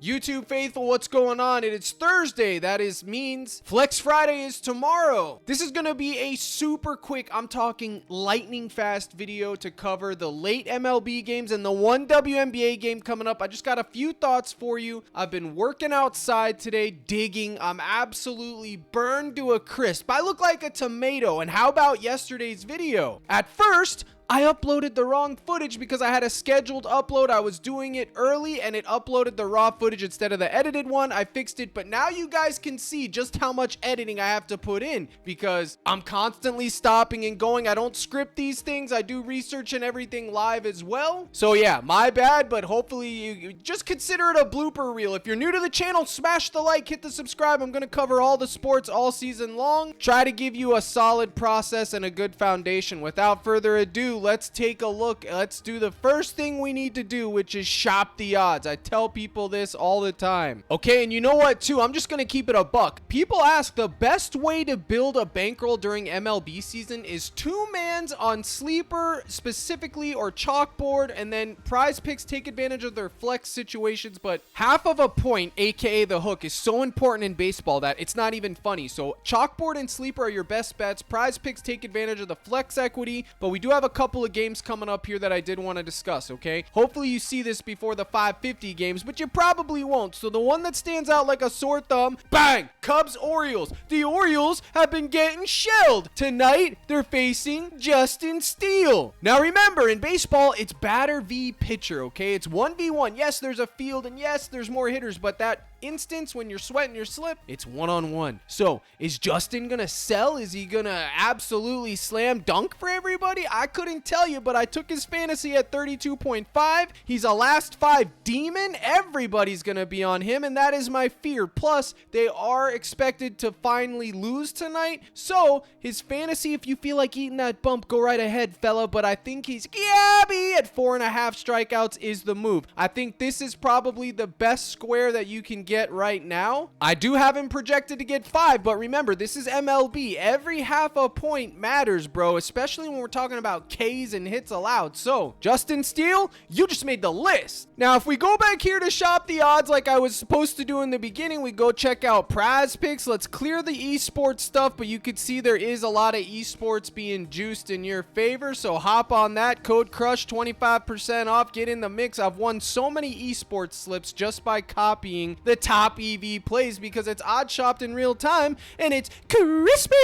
YouTube faithful, what's going on? It's Thursday. That means Flex Friday is tomorrow. This is going to be a super quick, I'm talking lightning fast video to cover the late MLB games and the one WNBA game coming up. I just got a few thoughts for you. I've been working outside today, digging. I'm absolutely burned to a crisp. I look like a tomato. And how about yesterday's video? At first, I uploaded the wrong footage because I had a scheduled upload. I was doing it early and it uploaded the raw footage instead of the edited one. I fixed it, but now you guys can see just how much editing I have to put in because I'm constantly stopping and going. I don't script these things. I do research and everything live as well. So yeah, my bad, but hopefully you just consider it a blooper reel. If you're new to the channel, smash the like, hit the subscribe. I'm going to cover all the sports all season long. Try to give you a solid process and a good foundation. Without further ado, let's take a look. Let's do the first thing we need to do, which is shop the odds. I tell people this all the time. Okay, and you know what too? I'm just going to keep it a buck. People ask the best way to build a bankroll during MLB season is 2-mans on sleeper specifically or chalkboard, and then PrizePicks take advantage of their flex situations, but half of a point, aka the hook, is so important in baseball that it's not even funny. So chalkboard and sleeper are your best bets. PrizePicks take advantage of the flex equity, but we do have a couple of games coming up here that I did want to discuss, okay? Hopefully you see this before the 550 games, but you probably won't. So the one that stands out like a sore thumb, bang, Cubs Orioles. The Orioles have been getting shelled. Tonight, they're facing Justin Steele. Now remember, in baseball, it's batter v pitcher, okay? It's 1v1. Yes, there's a field, and yes, there's more hitters, but that instance when you're sweating your slip, it's one-on-one. So is Justin gonna sell? Is he gonna absolutely slam dunk for everybody? I couldn't tell you, but I took his fantasy at 32.5. He's a last 5 demon. Everybody's gonna be on him, and that is my fear. Plus, they are expected to finally lose tonight, so his fantasy, if you feel like eating that bump, go right ahead, fella, but I think he's gabby at 4.5 strikeouts is the move. I think this is probably the best square that you can get right now. I do have him projected to get 5, but remember, this is MLB. Every half a point matters, bro, especially when we're talking about Ks and hits allowed. So Justin Steele, you just made the list. Now if we go back here to shop the odds like I was supposed to do in the beginning, we go check out PrizePicks. Let's clear the esports stuff, but you could see there is a lot of esports being juiced in your favor, so hop on that. Code CRUSH, 25% off. Get in the mix. I've won so many esports slips just by copying the top EV plays because it's odd shopped in real time and it's crispy.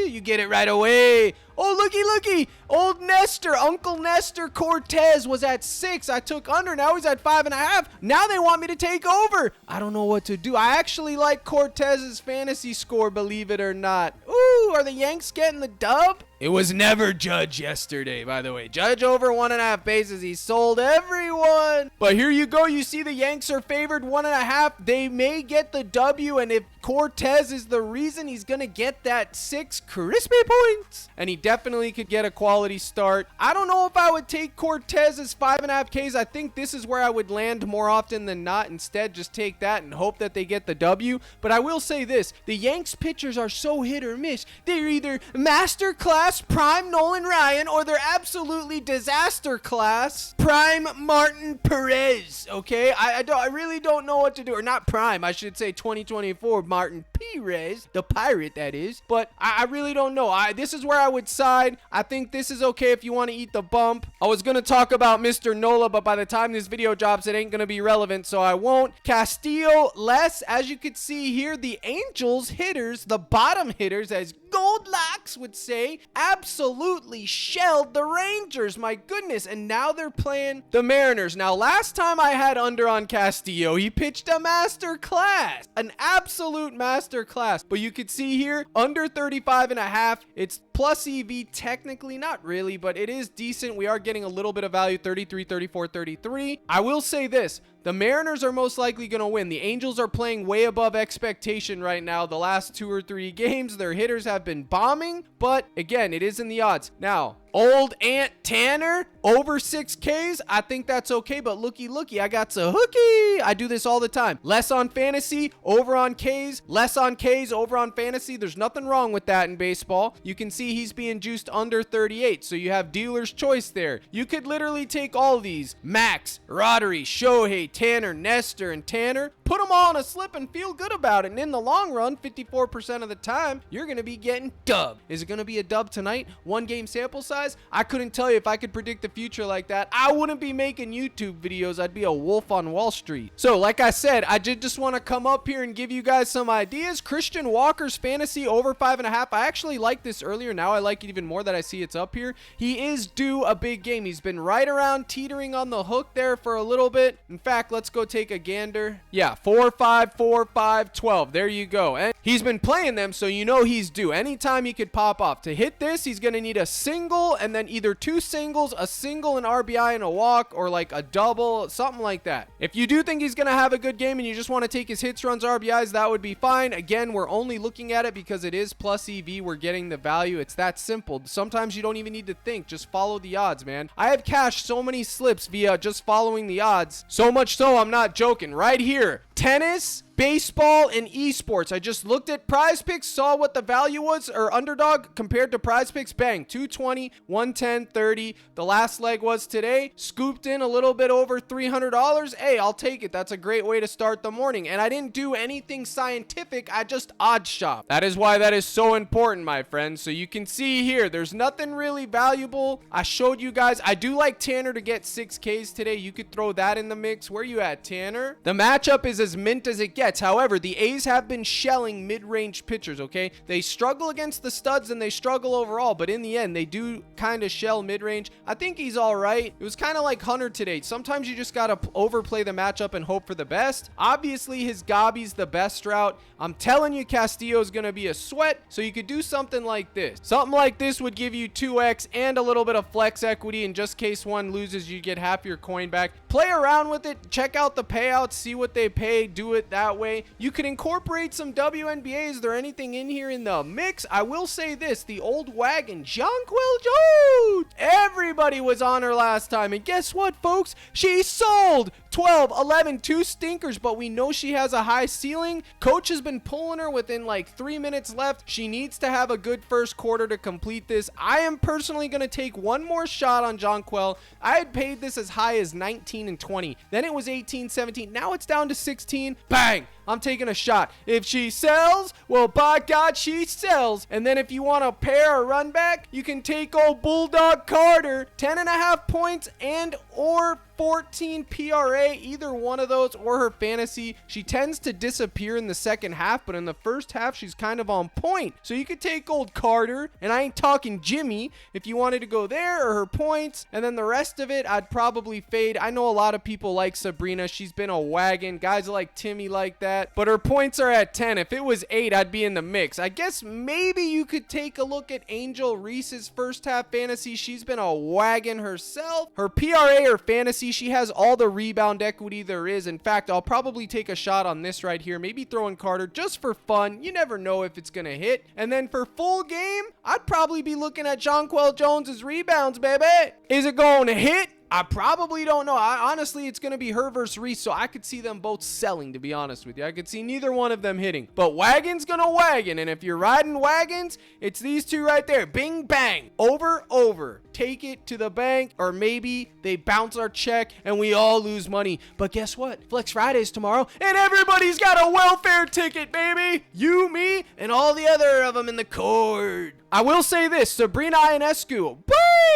You get it right away. Oh, looky. Old Nestor, Uncle Nestor Cortez was at 6. I took under. Now he's at 5.5. Now they want me to take over. I don't know what to do. I actually like Cortez's fantasy score, believe it or not. Ooh, are the Yanks getting the dub? It was never Judge yesterday, by the way. Judge over 1.5 bases. He sold everyone. But here you go. You see the Yanks are favored 1.5. They may get the W, and if Cortez is the reason, he's going to get that 6 crispy points. And he definitely could get a quality start. I don't know if I would take Cortez's 5.5 Ks. I think this is where I would land more often than not. Instead, just take that and hope that they get the W. But I will say this. The Yanks pitchers are so hit or miss. They're either masterclass prime Nolan Ryan, or they're absolutely disaster class prime Martin Perez. Okay, I really don't know what to do, or not prime, I should say 2024 Martin Perez, the pirate that is. But I really don't know. This is where I would side. I think this is okay if you want to eat the bump. I was gonna talk about Mr. Nola, but by the time this video drops, it ain't gonna be relevant, so I won't. Castillo less. As you can see here, the Angels hitters, the bottom hitters, as Goldlocks would say, absolutely shelled the Rangers. My goodness. And now they're playing the Mariners. Now, last time I had under on Castillo, he pitched a master class, an absolute master class. But you could see here, under 35.5, it's plus EV, technically not really, but it is decent. We are getting a little bit of value, 33, 34, 33. I will say this. The Mariners are most likely going to win. The Angels are playing way above expectation right now. The last 2 or 3 games, their hitters have been bombing, but again, it is in the odds. Now, old Aunt Tanner, over 6Ks, I think that's okay, but looky, I got a hooky. I do this all the time. Less on fantasy, over on Ks, less on Ks, over on fantasy. There's nothing wrong with that in baseball. You can see he's being juiced under 38, so you have dealer's choice there. You could literally take all these. Max, Roddery, Shohei, Tanner, Nestor, and Tanner. Put them all on a slip and feel good about it. And in the long run, 54% of the time, you're going to be getting dubbed. Is it going to be a dub tonight? 1 game sample size? I couldn't tell you. If I could predict the future like that, I wouldn't be making YouTube videos. I'd be a wolf on Wall Street. So like I said, I did just want to come up here and give you guys some ideas. Christian Walker's fantasy over 5.5. I actually liked this earlier. Now I like it even more that I see it's up here. He is due a big game. He's been right around teetering on the hook there for a little bit. In fact, let's go take a gander. Yeah, 4, 5, 4, 5, 12. There you go. And he's been playing them, so you know he's due. Anytime he could pop off. To hit this, he's going to need a single and then either 2 singles, a single, an RBI, and a walk, or like a double, something like that. If you do think he's going to have a good game and you just want to take his hits, runs, RBIs, that would be fine. Again, we're only looking at it because it is plus EV. We're getting the value. It's that simple. Sometimes you don't even need to think. Just follow the odds, man. I have cashed so many slips via just following the odds. So much so, I'm not joking. Right here, tennis, baseball, and esports. I just looked at PrizePicks, saw what the value was, or underdog compared to PrizePicks. Bang, 220, 110, 30. The last leg was today. Scooped in a little bit over $300. Hey, I'll take it. That's a great way to start the morning. And I didn't do anything scientific. I just odd shop. That is why that is so important, my friends. So you can see here, there's nothing really valuable. I showed you guys. I do like Tanner to get 6Ks today. You could throw that in the mix. Where you at, Tanner? The matchup is as mint as it gets. However, the A's have been shelling mid-range pitchers, okay? They struggle against the studs and they struggle overall, but in the end, they do kind of shell mid-range. I think he's all right. It was kind of like Hunter today. Sometimes you just got to overplay the matchup and hope for the best. Obviously, his Gabi's the best route. I'm telling you, Castillo's going to be a sweat, so you could do something like this. Something like this would give you 2x and a little bit of flex equity. In just case one loses, you get half your coin back. Play around with it. Check out the payouts. See what they pay. Do it that way. You could incorporate some WNBA. Is there anything in here in the mix? I will say this, the old wagon, Jonquil Jones. Everybody was on her last time, and guess what, folks? She sold 12, 11, 2 stinkers, but we know she has a high ceiling. Coach has been pulling her within like 3 minutes left. She needs to have a good first quarter to complete this. I am personally going to take one more shot on Jonquil. I had paid this as high as 19 and 20. Then it was 18, 17. Now it's down to 16. Bang! I'm taking a shot. If she sells, well, by God, she sells. And then if you want to pair a run back, you can take old Bulldog Carter, 10.5 points and or 14 PRA, either one of those or her fantasy. She tends to disappear in the second half, but in the first half, she's kind of on point. So you could take old Carter, and I ain't talking Jimmy, if you wanted to go there, or her points, and then the rest of it, I'd probably fade. I know a lot of people like Sabrina. She's been a wagon. Guys like Timmy like that, but her points are at 10. If it was 8, I'd be in the mix. I guess maybe you could take a look at Angel Reese's first half fantasy. She's been a wagon herself. Her PRA or fantasy, she has all the rebound equity there is. In fact, I'll probably take a shot on this right here. Maybe throw in Carter just for fun. You never know if it's going to hit. And then for full game, I'd probably be looking at Jonquil Jones's rebounds, baby. Is it going to hit? I probably don't know. Honestly, it's going to be her versus Reese, so I could see them both selling, to be honest with you. I could see neither one of them hitting. But wagon's going to wagon, and if you're riding wagons, it's these two right there. Bing, bang. Over, over. Take it to the bank, or maybe they bounce our check, and we all lose money. But guess what? Flex Friday's tomorrow, and everybody's got a welfare ticket, baby. You, me, and all the other of them in the cord. I will say this, Sabrina Ionescu,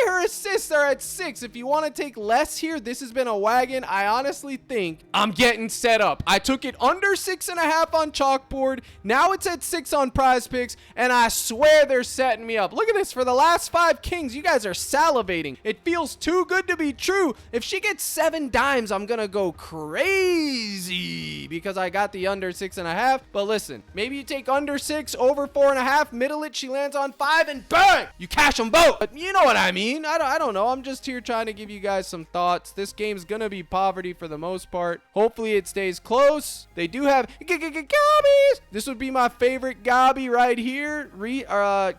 her assists are at 6. If you want to take less here, this has been a wagon. I honestly think I'm getting set up. I took it under 6.5 on chalkboard. Now it's at 6 on PrizePicks, and I swear they're setting me up. Look at this. For the last 5 kings, you guys are salivating. It feels too good to be true. If she gets 7 dimes, I'm going to go crazy because I got the under 6.5. But listen, maybe you take under 6, over 4.5, middle it, she lands on 5, and bang! You cash them both. But you know what I mean. I don't know. I'm just here trying to give you guys some thoughts. This game's going to be poverty for the most part. Hopefully it stays close. They do have Gabbies. This would be my favorite Gabi right here.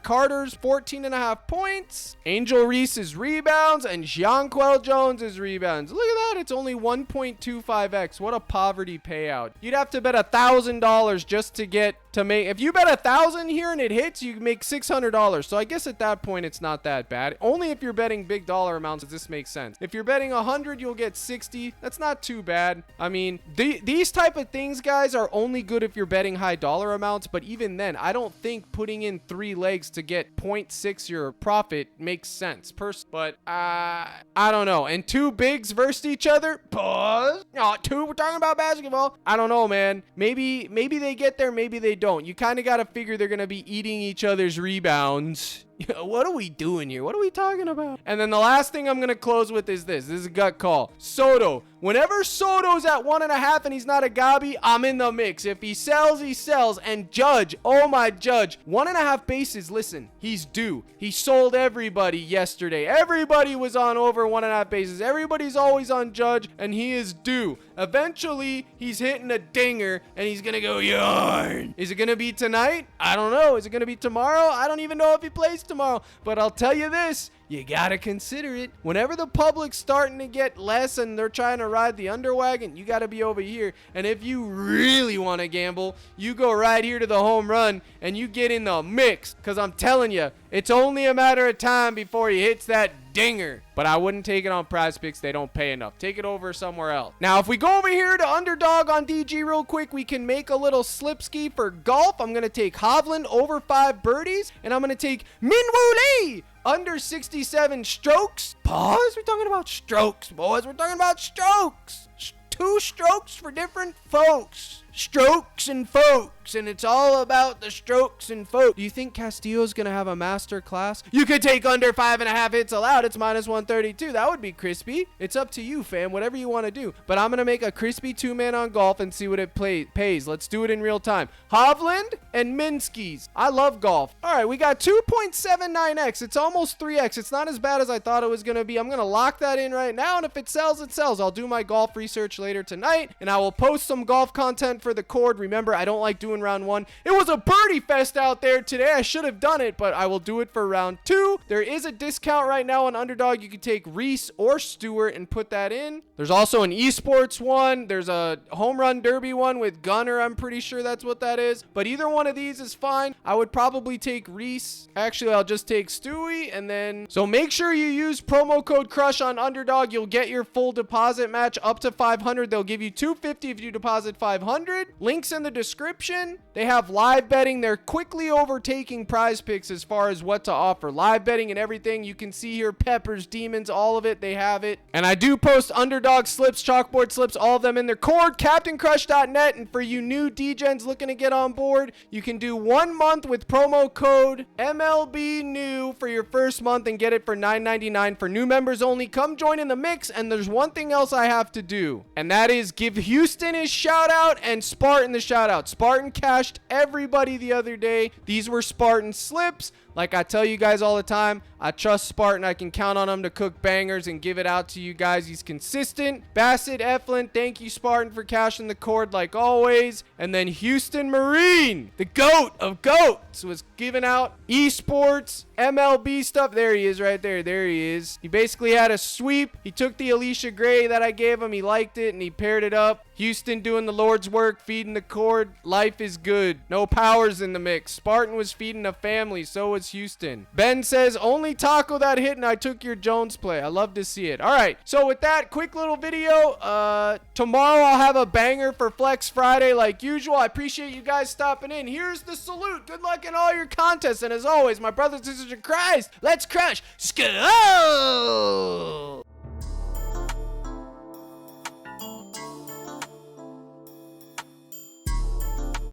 Carter's 14.5 points. Angel Reese's rebounds and Jonquil Jones's rebounds. Look at that. It's only 1.25x. What a poverty payout. You'd have to bet $1,000 just to get to make. If you bet 1,000 here and it hits, you make $600. So I guess at that point, it's not that bad. Only if you're betting big dollar amounts does this make sense. If you're betting 100, you'll get 60. That's not too bad. I mean, these type of things, guys, are only good if you're betting high dollar amounts. But even then, I don't think putting in 3 legs to get 0.6 your profit makes sense. But I don't know. And 2 bigs versus each other. Pause. No, 2. We're talking about basketball. I don't know, man. Maybe they get there. Maybe they don't. You kind of got to figure they're going to be eating each other's rebounds. What are we doing here? What are we talking about? And then the last thing I'm going to close with is this. This is a gut call. Soto. Whenever Soto's at 1.5 and he's not a gobby, I'm in the mix. If he sells, he sells. And Judge, oh my Judge, 1.5 bases. Listen, he's due. He sold everybody yesterday. Everybody was on over 1.5 bases. Everybody's always on Judge, and he is due. Eventually, he's hitting a dinger, and he's going to go yarn. Is it going to be tonight? I don't know. Is it going to be tomorrow? I don't even know if he plays tomorrow. But I'll tell you this. You gotta consider it. Whenever the public's starting to get less and they're trying to ride the underwagon, you gotta be over here. And if you really want to gamble, you go right here to the home run and you get in the mix. Because I'm telling you, it's only a matter of time before he hits that dinger. But I wouldn't take it on PrizePicks. They don't pay enough. Take it over somewhere else. Now, if we go over here to underdog on DG real quick, we can make a little slip ski for golf. I'm going to take Hovland over 5 birdies. And I'm going to take Minwoo Lee under 67 strokes. Pause. We're talking about strokes, boys. We're talking about strokes. 2 strokes for different folks. Strokes and folks, and it's all about the strokes and folks. Do you think Castillo's gonna have a master class? You could take under 5.5 hits allowed. It's -132. That would be crispy. It's up to you, fam. Whatever you want to do. But I'm gonna make a crispy 2-man on golf and see what it pays. Let's do it in real time. Hovland and Minsky's. I love golf. All right, we got 2.79x. It's almost 3x. It's not as bad as I thought it was gonna be. I'm gonna lock that in right now, and if it sells, it sells. I'll do my golf research later tonight, and I will post some golf content for the cord. Remember, I don't like doing round 1. It was a birdie fest out there today. I should have done it, but I will do it for round 2. There is a discount right now on Underdog. You can take Reese or Stewart and put that in. There's also an esports one. There's a home run derby one with Gunner. I'm pretty sure that's what that is. But either one of these is fine. I would probably take Reese. Actually, I'll just take Stewie. And then, so make sure you use promo code CRUSH on Underdog. You'll get your full deposit match up to 500. They'll give you $250 if you deposit 500. Links in the description. They have live betting. They're quickly overtaking PrizePicks as far as what to offer. Live betting and everything. You can see here Peppers, Demons, all of it. They have it. And I do post Underdog slips, chalkboard slips, all of them in their cord. CaptainCrush.net. And for you new DGens looking to get on board, you can do 1 month with promo code MLB new for your first month and get it for $9.99 for new members only. Come join in the mix. And there's one thing else I have to do, and that is give Houston his shout out and Spartan the shout out. Spartan cashed everybody the other day. These were Spartan slips. Like I tell you guys all the time, I trust Spartan. I can count on him to cook bangers and give it out to you guys. He's consistent. Bassett Eflin, thank you, Spartan, for cashing the cord like always. And then Houston Marine, the GOAT of GOATs, was giving out esports, MLB stuff. There he is right there. There he is. He basically had a sweep. He took the Alicia Gray that I gave him. He liked it, and he paired it up. Houston doing the Lord's work, feeding the cord. Life is good. No powers in the mix. Spartan was feeding a family. So was Houston. Ben says, only taco that hit, and I took your Jones play. I love to see it. All right. So with that quick little video, tomorrow I'll have a banger for Flex Friday like usual. I appreciate you guys stopping in. Here's the salute. Good luck in all your contests. And as always, my brothers and sisters in Christ, let's crush. Skull!